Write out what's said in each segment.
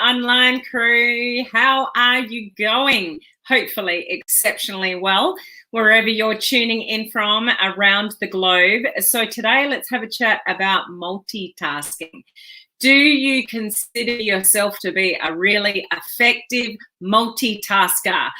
online crew. How are you going? Hopefully exceptionally well, wherever you're tuning in from around the globe. So today let's have a chat about multitasking. Do you consider yourself to be a really effective multitasker?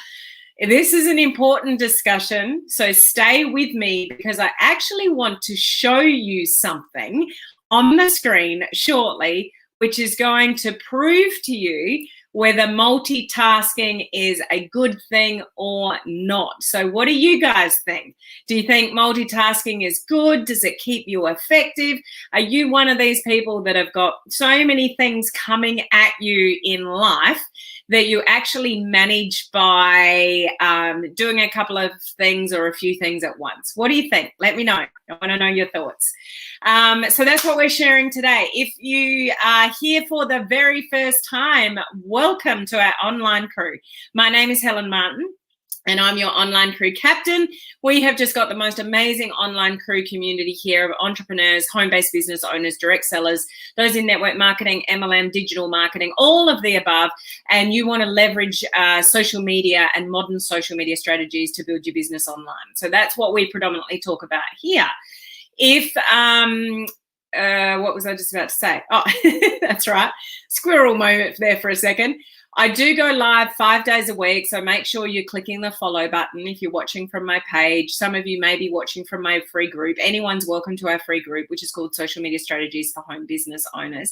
This is an important discussion, so stay with me because I actually want to show you something on the screen shortly, which is going to prove to you whether multitasking is a good thing or not. So what do you guys think? Do you think multitasking is good? Does it keep you effective? Are you one of these people that have got so many things coming at you in life that you actually manage by doing a couple of things or a few things at once? What do you think? Let me know. I want to know your thoughts. So that's what we're sharing today. If you are here for the very first time, welcome to our online crew. My name is Helen Martin, and I'm your online crew captain. We have just got the most amazing online crew community here of entrepreneurs, home-based business owners, direct sellers, those in network marketing, MLM, digital marketing, all of the above. And you want to leverage social media and modern social media strategies to build your business online. So that's what we predominantly talk about here. If, what was I just about to say? Oh, that's right. Squirrel moment there for a second. I do go live 5 days a week, so make sure you're clicking the follow button if you're watching from my page. Some of you may be watching from my free group. Anyone's welcome to our free group, which is called Social Media Strategies for Home Business Owners.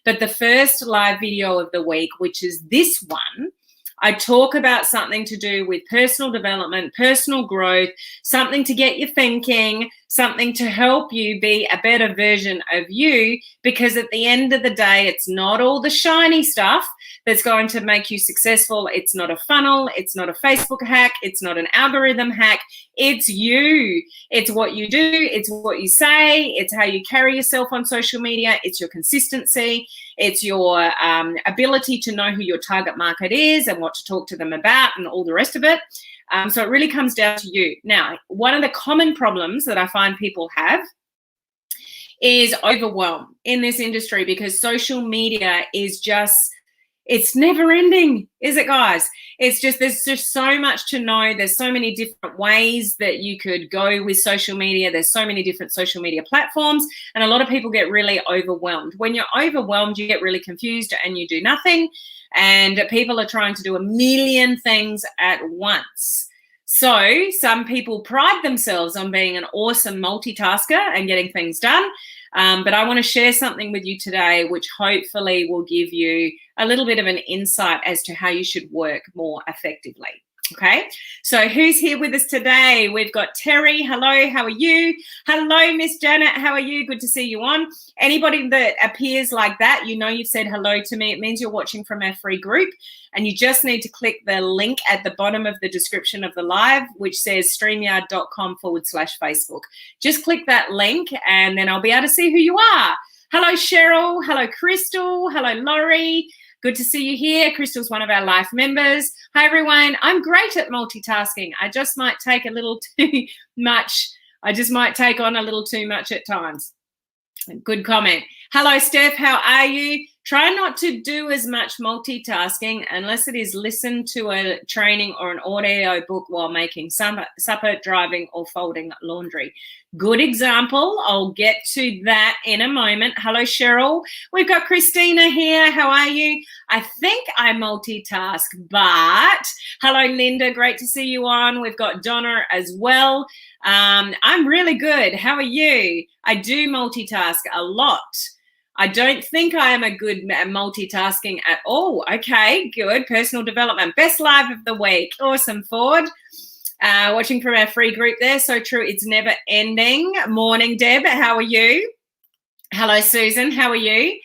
But the first live video of the week, which is this one, I talk about something to do with personal development, personal growth, something to get you thinking, something to help you be a better version of you, because at the end of the day, it's not all the shiny stuff that's going to make you successful. It's not a funnel. It's not a Facebook hack. It's not an algorithm hack. It's you. It's what you do. It's what you say. It's how you carry yourself on social media. It's your consistency. It's your ability to know who your target market is and what to talk to them about and all the rest of it. So it really comes down to you. Now, one of the common problems that I find people have is overwhelm in this industry, because social media is just, it's never ending, is it, guys? It's just, there's just so much to know. There's so many different ways that you could go with social media. There's so many different social media platforms, and a lot of people get really overwhelmed. When you're overwhelmed, you get really confused and you do nothing. And people are trying to do a million things at once. So some people pride themselves on being an awesome multitasker and getting things done. But I want to share something with you today, which hopefully will give you a little bit of an insight as to how you should work more effectively. Okay, so who's here with us today? We've got Terry. Hello, how are you? Hello, Miss Janet. How are you? Good to see you on. Anybody that appears like that, you know you've said hello to me. It means you're watching from our free group, and you just need to click the link at the bottom of the description of the live, which says streamyard.com/Facebook. Just click that link, and then I'll be able to see who you are. Hello, Cheryl. Hello, Crystal. Hello, Laurie. Good to see you here. Crystal's one of our life members. Hi, everyone. I'm great at multitasking. I just might take a little too much. I just might take on a little too much at times. Good comment. Hello, Steph. How are you? Try not to do as much multitasking unless it is listen to a training or an audio book while making supper, driving, or folding laundry. Good example. I'll get to that in a moment. Hello, Cheryl. We've got Christina here. How are you? I think I multitask, but hello, Linda. Great to see you on. We've got Donna as well. I'm really good. How are you? I do multitask a lot. I don't think I am a good multitasking at all. Okay, good. Personal development. Best live of the week. Awesome, Ford. Watching from our free group there. So true. It's never ending. Morning, Deb. How are you? Hello, Susan. How are you?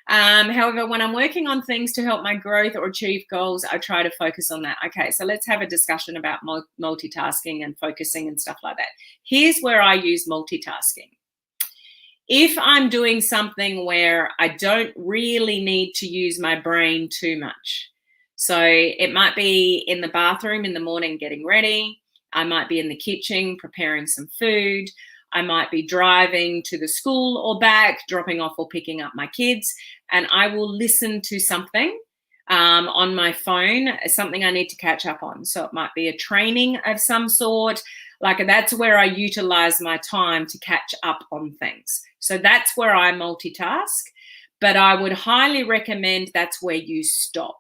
However, when I'm working on things to help my growth or achieve goals, I try to focus on that. Okay, so let's have a discussion about multitasking and focusing and stuff like that. Here's where I use multitasking. If I'm doing something where I don't really need to use my brain too much, so it might be in the bathroom in the morning getting ready, I might be in the kitchen preparing some food, I might be driving to the school or back, dropping off or picking up my kids, and I will listen to something on my phone, something I need to catch up on. So it might be a training of some sort. Like that's where I utilize my time to catch up on things. So that's where I multitask. But I would highly recommend that's where you stop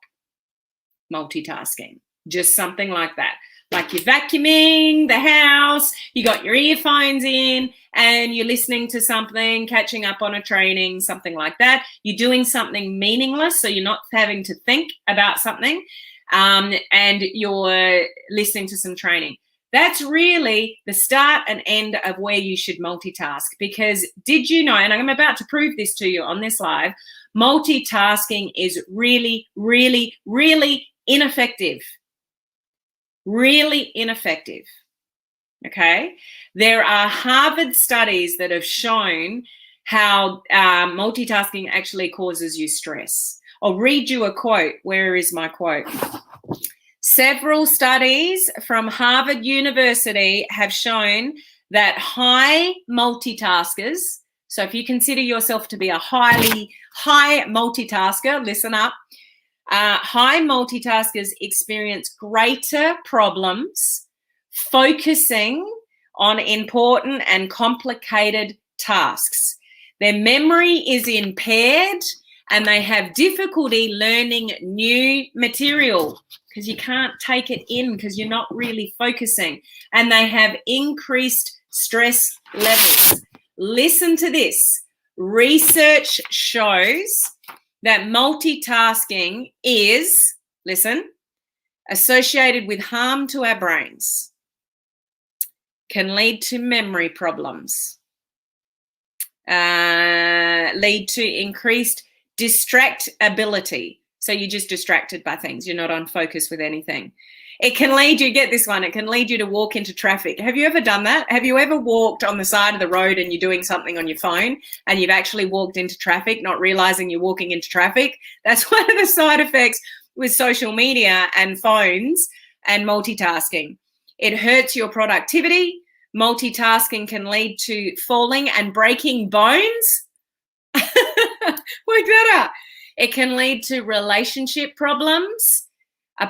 multitasking. Just something like that. Like you're vacuuming the house, you got your earphones in, and you're listening to something, catching up on a training, something like that. You're doing something meaningless, so you're not having to think about something, and you're listening to some training. That's really the start and end of where you should multitask. Because did you know, and I'm about to prove this to you on this live, multitasking is really, really, really ineffective. Really ineffective. Okay. There are Harvard studies that have shown how multitasking actually causes you stress. I'll read you a quote. Where is my quote? Several studies from Harvard University have shown that high multitaskers, so if you consider yourself to be a high multitasker, listen up. High multitaskers experience greater problems focusing on important and complicated tasks. Their memory is impaired and they have difficulty learning new material because you can't take it in because you're not really focusing. And they have increased stress levels. Listen to this. Research shows that multitasking is, listen, associated with harm to our brains, can lead to memory problems, lead to increased distractibility. So you're just distracted by things. You're not on focus with anything. It can lead you, get this one, it can lead you to walk into traffic. Have you ever done that? Have you ever walked on the side of the road and you're doing something on your phone and you've actually walked into traffic, not realizing you're walking into traffic? That's one of the side effects with social media and phones and multitasking. It hurts your productivity. Multitasking can lead to falling and breaking bones. Work that out. It can lead to relationship problems.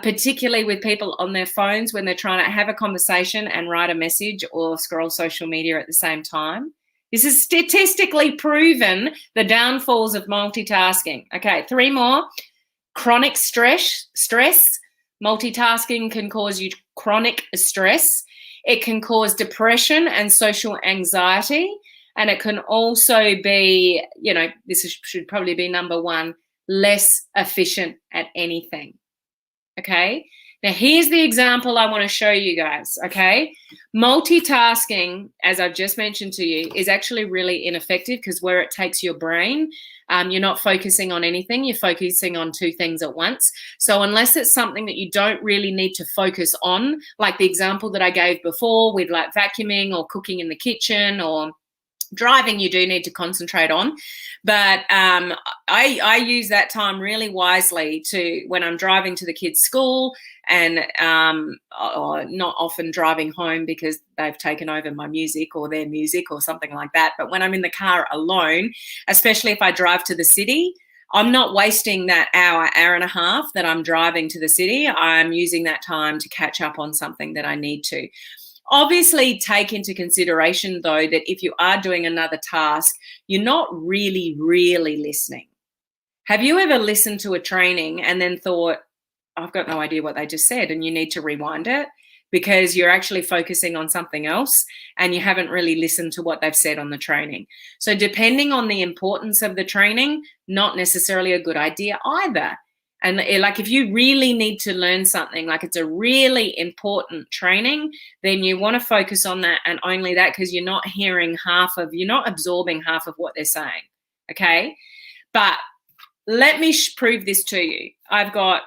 Particularly with people on their phones when they're trying to have a conversation and write a message or scroll social media at the same time. This is statistically proven, the downfalls of multitasking. Okay, 3 more. Chronic stress. Multitasking can cause you chronic stress. It can cause depression and social anxiety. And it can also be, should probably be number 1, less efficient at anything. Okay, now here's the example I want to show you guys. Okay, multitasking, as I've just mentioned to you, is actually really ineffective because where it takes your brain, you're not focusing on anything, you're focusing on 2 things at once. So unless it's something that you don't really need to focus on, like the example that I gave before with like vacuuming or cooking in the kitchen or driving, you do need to concentrate on. But I use that time really wisely to when I'm driving to the kids' school and not often driving home because they've taken over my music or their music or something like that. But when I'm in the car alone, especially if I drive to the city, I'm not wasting that hour and a half that I'm driving to the city. I'm using that time to catch up on something that I need to. Obviously, take into consideration, though, that if you are doing another task, you're not really, really listening. Have you ever listened to a training and then thought, I've got no idea what they just said, and you need to rewind it because you're actually focusing on something else and you haven't really listened to what they've said on the training? So depending on the importance of the training, not necessarily a good idea either. And like if you really need to learn something, like it's a really important training, then you want to focus on that and only that because you're not you're not absorbing half of what they're saying. Okay. But let me prove this to you. I've got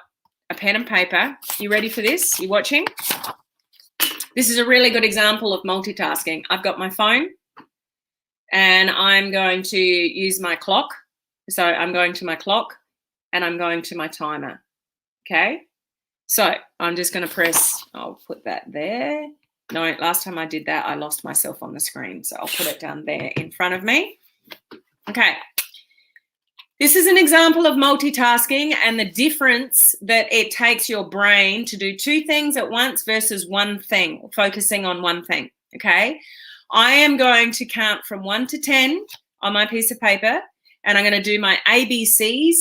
a pen and paper. You ready for this? You watching? This is a really good example of multitasking. I've got my phone and I'm going to use my clock. So I'm going to my clock. And I'm going to my timer, okay? So I'm just going to press, I'll put that there. No, last time I did that, I lost myself on the screen. So I'll put it down there in front of me. Okay. This is an example of multitasking and the difference that it takes your brain to do two things at once versus one thing, focusing on one thing, okay? I am going to count from 1 to 10 on my piece of paper, and I'm going to do my ABCs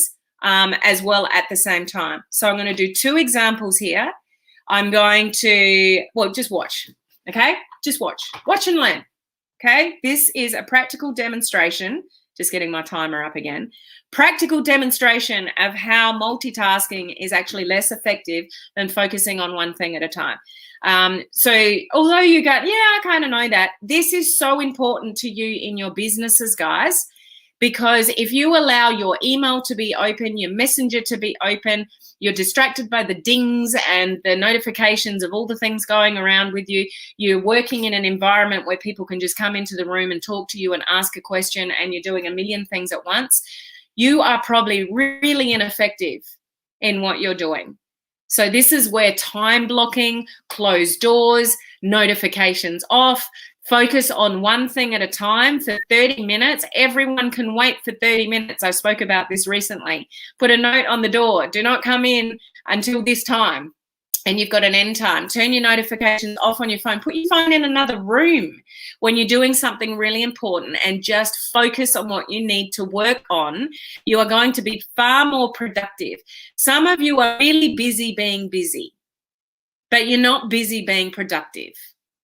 as well at the same time. So I'm going to do two examples here. I'm going to, well, just watch, okay? Just watch and learn, okay? This is a practical demonstration, just getting my timer up again, practical demonstration of how multitasking is actually less effective than focusing on one thing at a time. So although you go, yeah, I kind of know that, this is so important to you in your businesses, guys, because if you allow your email to be open, your messenger to be open, you're distracted by the dings and the notifications of all the things going around with you, you're working in an environment where people can just come into the room and talk to you and ask a question, and you're doing a million things at once, you are probably really ineffective in what you're doing. So this is where time blocking, closed doors, notifications off, focus on one thing at a time for 30 minutes. Everyone can wait for 30 minutes. I spoke about this recently. Put a note on the door. Do not come in until this time. And you've got an end time. Turn your notifications off on your phone. Put your phone in another room when you're doing something really important and just focus on what you need to work on. You are going to be far more productive. Some of you are really busy being busy, but you're not busy being productive.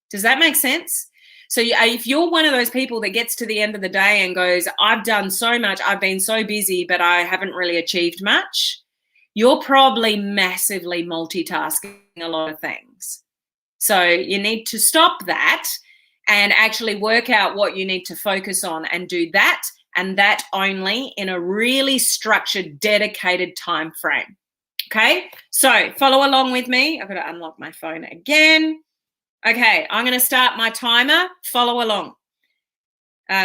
Does that make sense? So if you're one of those people that gets to the end of the day and goes, I've done so much, I've been so busy, but I haven't really achieved much, you're probably massively multitasking a lot of things. So you need to stop that and actually work out what you need to focus on and do that and that only in a really structured, dedicated time frame. Okay, so follow along with me. I've got to unlock my phone again. Okay, I'm going to start my timer. Follow along.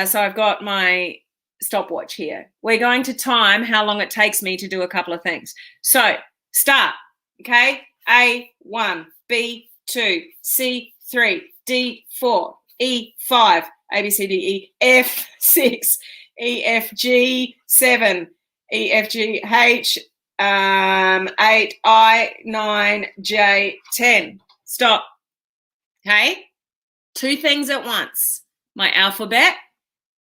So I've got my stopwatch here. We're going to time how long it takes me to do a couple of things. So start, okay? A1, B2, C3, D4, E5, ABCDE, F6, EFG 7, EFGH 8, I 9, J 10. Stop. Okay? Two things at once. My alphabet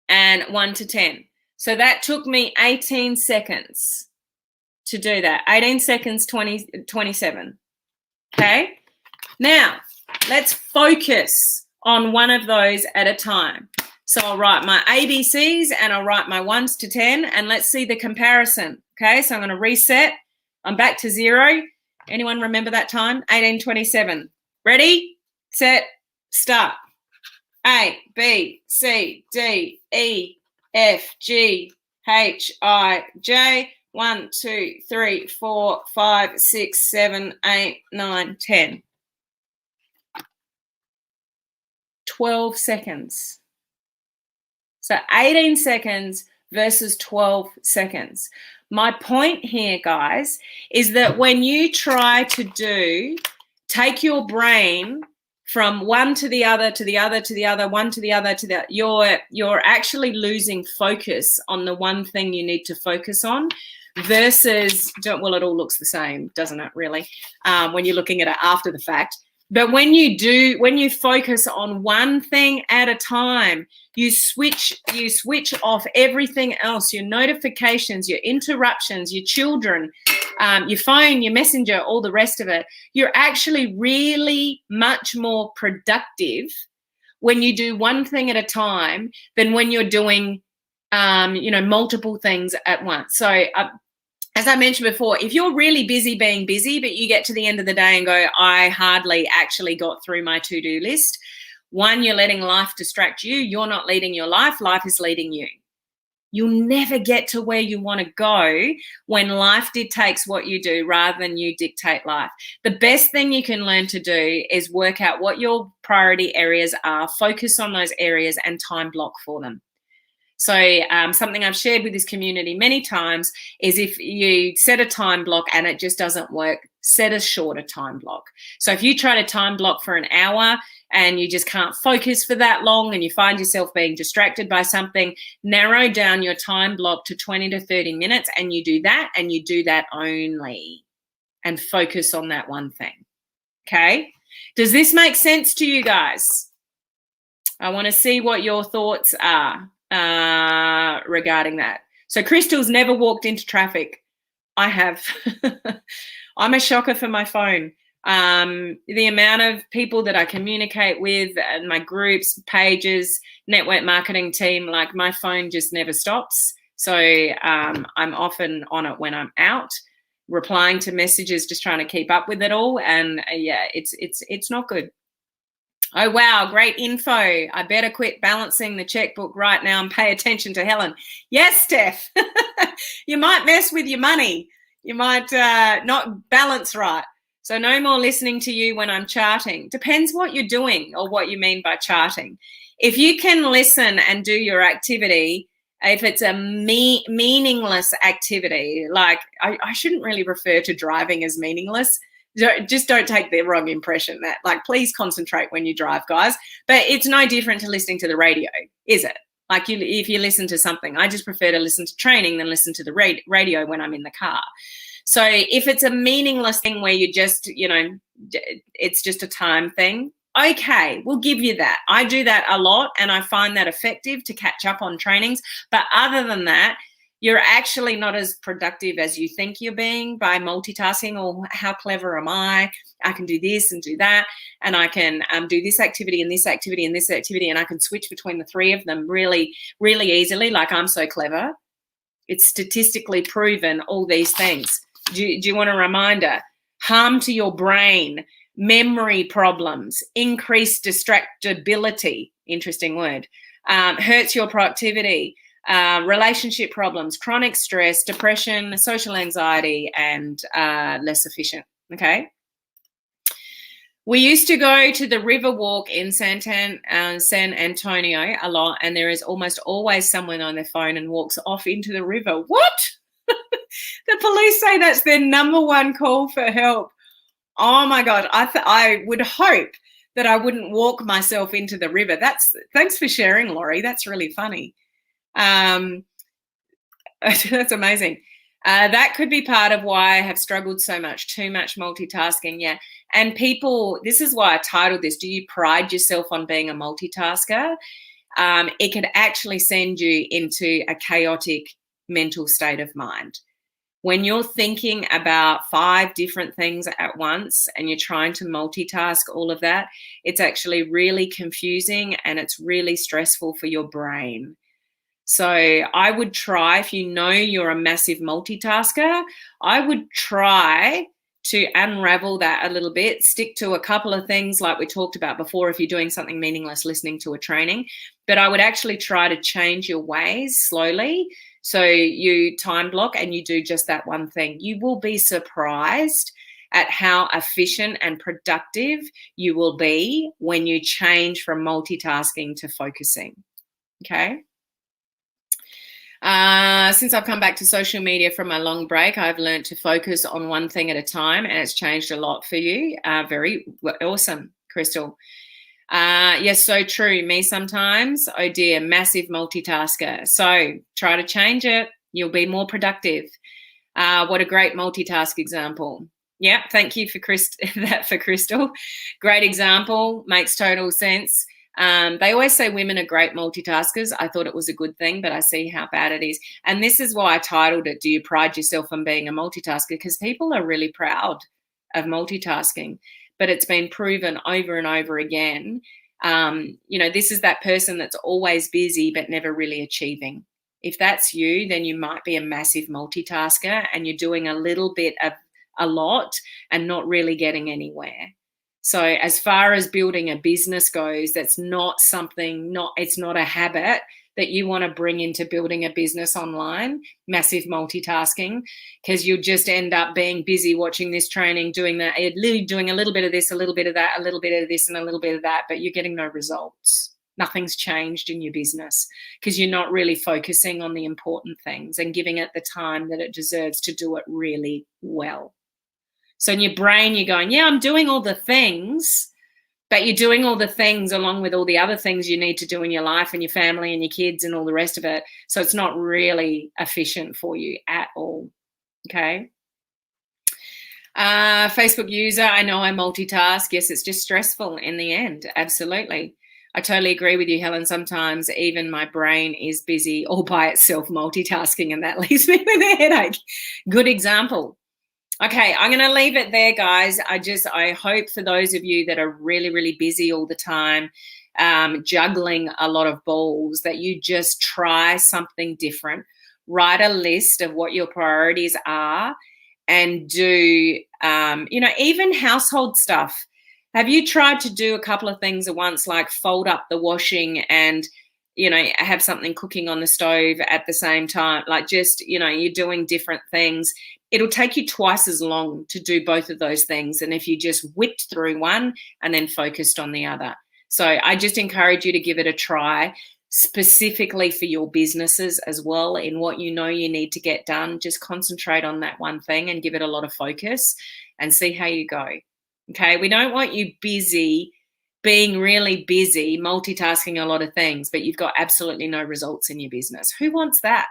and 1 to 10. So that took me 18 seconds to do that. 18 seconds, 27. Okay? Now, let's focus on one of those at a time. So I'll write my ABCs and I'll write my 1s to 10, and let's see the comparison. Okay, so I'm going to reset. I'm back to 0. Anyone remember that time? 18:27. Ready, set, start. A, B, C, D, E, F, G, H, I, J, 1, 2, 3, 4, 5, 6, 7, 8, 9, 10. 12 seconds. So 18 seconds versus 12 seconds. My point here, guys, is that when you try to take your brain from one to the other, to the other, to the other, one to the other, to the, you're actually losing focus on the one thing you need to focus on versus, well, it all looks the same, doesn't it, really, when you're looking at it after the fact. But when you focus on one thing at a time, you switch off everything else, your notifications, your interruptions, your children, your phone, your messenger, all the rest of it. You're actually really much more productive when you do one thing at a time than when you're doing, multiple things at once. So as I mentioned before, if you're really busy being busy, but you get to the end of the day and go, I hardly actually got through my to-do list, one, you're letting life distract you. You're not leading your life. Life is leading you. You'll never get to where you want to go when life dictates what you do rather than you dictate life. The best thing you can learn to do is work out what your priority areas are, focus on those areas, and time block for them. So something I've shared with this community many times is if you set a time block and it just doesn't work, set a shorter time block. So if you try to time block for an hour and you just can't focus for that long and you find yourself being distracted by something, narrow down your time block to 20 to 30 minutes and you do that and you do that only and focus on that one thing. Okay? Does this make sense to you guys? I want to see what your thoughts are regarding that. So Crystal's never walked into traffic. I have. I'm a shocker for my phone. The amount of people that I communicate with and my groups, pages, network marketing team, like my phone just never stops. So I'm often on it when I'm out, replying to messages, just trying to keep up with it all. And yeah, it's not good. Oh, wow, great info. I better quit balancing the checkbook right now and pay attention to Helen. Yes, Steph. You might mess with your money. You might not balance right. So no more listening to you when I'm charting. Depends what you're doing or what you mean by charting. If you can listen and do your activity, if it's a meaningless activity, like I shouldn't really refer to driving as meaningless. Just don't take the wrong impression that, like, please concentrate when you drive, guys. But it's no different to listening to the radio, is it? Like, if you listen to something, I just prefer to listen to training than listen to the radio when I'm in the car. So if it's a meaningless thing where you just, it's just a time thing, okay, we'll give you that. I do that a lot and I find that effective to catch up on trainings. But other than that, you're actually not as productive as you think you're being by multitasking. Or how clever am I? I can do this and do that, and I can do this activity and this activity and this activity, and I can switch between the three of them really, really easily. Like, I'm so clever. It's statistically proven, all these things. Do you want a reminder? Harm to your brain, memory problems, increased distractibility, interesting word, hurts your productivity, relationship problems, chronic stress, depression, social anxiety, and less efficient. Okay. We used to go to the river walk in San Antonio a lot, and there is almost always someone on their phone and walks off into the river. What? The police say that's their number one call for help. Oh my God. I would hope that I wouldn't walk myself into the river. Thanks for sharing, Laurie. That's really funny. That's amazing. That could be part of why I have struggled so much, too much multitasking. Yeah. And people, this is why I titled this, do you pride yourself on being a multitasker? It could actually send you into a chaotic mental state of mind. When you're thinking about 5 different things at once and you're trying to multitask all of that, it's actually really confusing and it's really stressful for your brain. So I would try, if you know you're a massive multitasker, I would try to unravel that a little bit, stick to a couple of things like we talked about before if you're doing something meaningless, listening to a training. But I would actually try to change your ways slowly. So you time block and you do just that one thing. You will be surprised at how efficient and productive you will be when you change from multitasking to focusing. Okay. Since I've come back to social media from my long break, I've learned to focus on one thing at a time, and it's changed a lot for you. Very awesome, Crystal. Yes, so true. Me sometimes. Oh dear, massive multitasker. So try to change it. You'll be more productive. What a great multitask example. Yeah, thank you for that for Crystal. Great example. Makes total sense. They always say women are great multitaskers. I thought it was a good thing, but I see how bad it is. And this is why I titled it, Do You Pride Yourself on Being a Multitasker? Because people are really proud of multitasking, but it's been proven over and over again. This is that person that's always busy but never really achieving. If that's you, then you might be a massive multitasker and you're doing a little bit of a lot and not really getting anywhere. So as far as building a business goes, that's not something, it's not a habit that you want to bring into building a business online, massive multitasking, because you'll just end up being busy watching this training, doing that, doing a little bit of this, a little bit of that, a little bit of this and a little bit of that, but you're getting no results. Nothing's changed in your business because you're not really focusing on the important things and giving it the time that it deserves to do it really well. So in your brain, you're going, yeah, I'm doing all the things, but you're doing all the things along with all the other things you need to do in your life and your family and your kids and all the rest of it. So it's not really efficient for you at all. Okay. Facebook user, I know I multitask. Yes, it's just stressful in the end. Absolutely. I totally agree with you, Helen. Sometimes even my brain is busy all by itself multitasking, and that leaves me with a headache. Good example. Okay, I'm going to leave it there, guys. I hope for those of you that are really, really busy all the time, juggling a lot of balls, that you just try something different. Write a list of what your priorities are and do, even household stuff. Have you tried to do a couple of things at once, like fold up the washing and, have something cooking on the stove at the same time? Like just, you're doing different things. It'll take you twice as long to do both of those things. And if you just whipped through one and then focused on the other. So I just encourage you to give it a try, specifically for your businesses as well, in what you need to get done. Just concentrate on that one thing and give it a lot of focus and see how you go. Okay, we don't want you being really busy, multitasking a lot of things, but you've got absolutely no results in your business. Who wants that?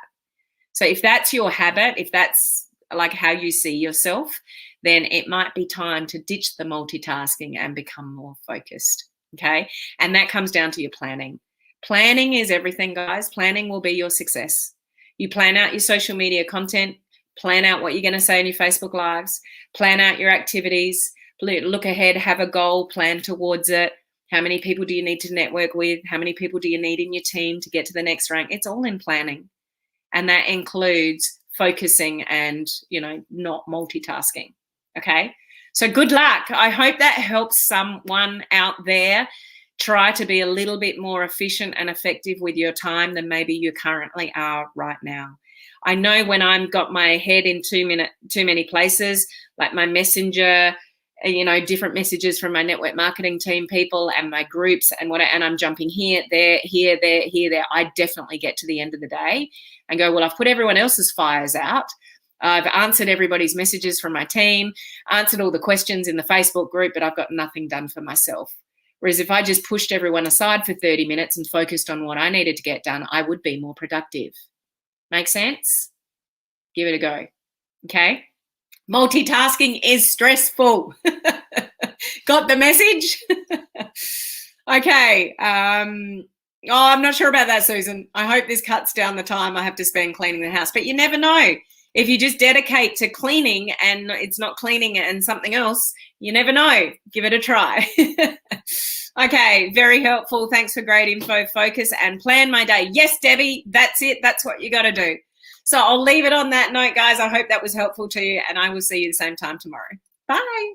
So if that's your habit, if that's like how you see yourself, then it might be time to ditch the multitasking and become more focused. Okay, and that comes down to your planning. Planning is everything, guys. Planning will be your success. You plan out your social media content, plan out what you're going to say in your Facebook Lives, plan out your activities, look ahead, have a goal, plan towards it. How many people do you need to network with? How many people do you need in your team to get to the next rank? It's all in planning. And that includes focusing and, not multitasking. Okay. So good luck. I hope that helps someone out there. Try to be a little bit more efficient and effective with your time than maybe you currently are right now. I know when I've got my head in too many places, like my messenger, different messages from my network marketing team people and my groups and I'm jumping here, there, I definitely get to the end of the day and go, well, I've put everyone else's fires out. I've answered everybody's messages from my team, answered all the questions in the Facebook group, but I've got nothing done for myself. Whereas if I just pushed everyone aside for 30 minutes and focused on what I needed to get done, I would be more productive. Make sense? Give it a go. Okay? Multitasking is stressful. Got the message? Okay. I'm not sure about that, Susan. I hope this cuts down the time I have to spend cleaning the house. But you never know. If you just dedicate to cleaning and it's not cleaning and something else, you never know. Give it a try. Okay, very helpful. Thanks for great info. Focus and plan my day. Yes, Debbie, that's it. That's what you got to do. So I'll leave it on that note, guys. I hope that was helpful to you, and I will see you the same time tomorrow. Bye.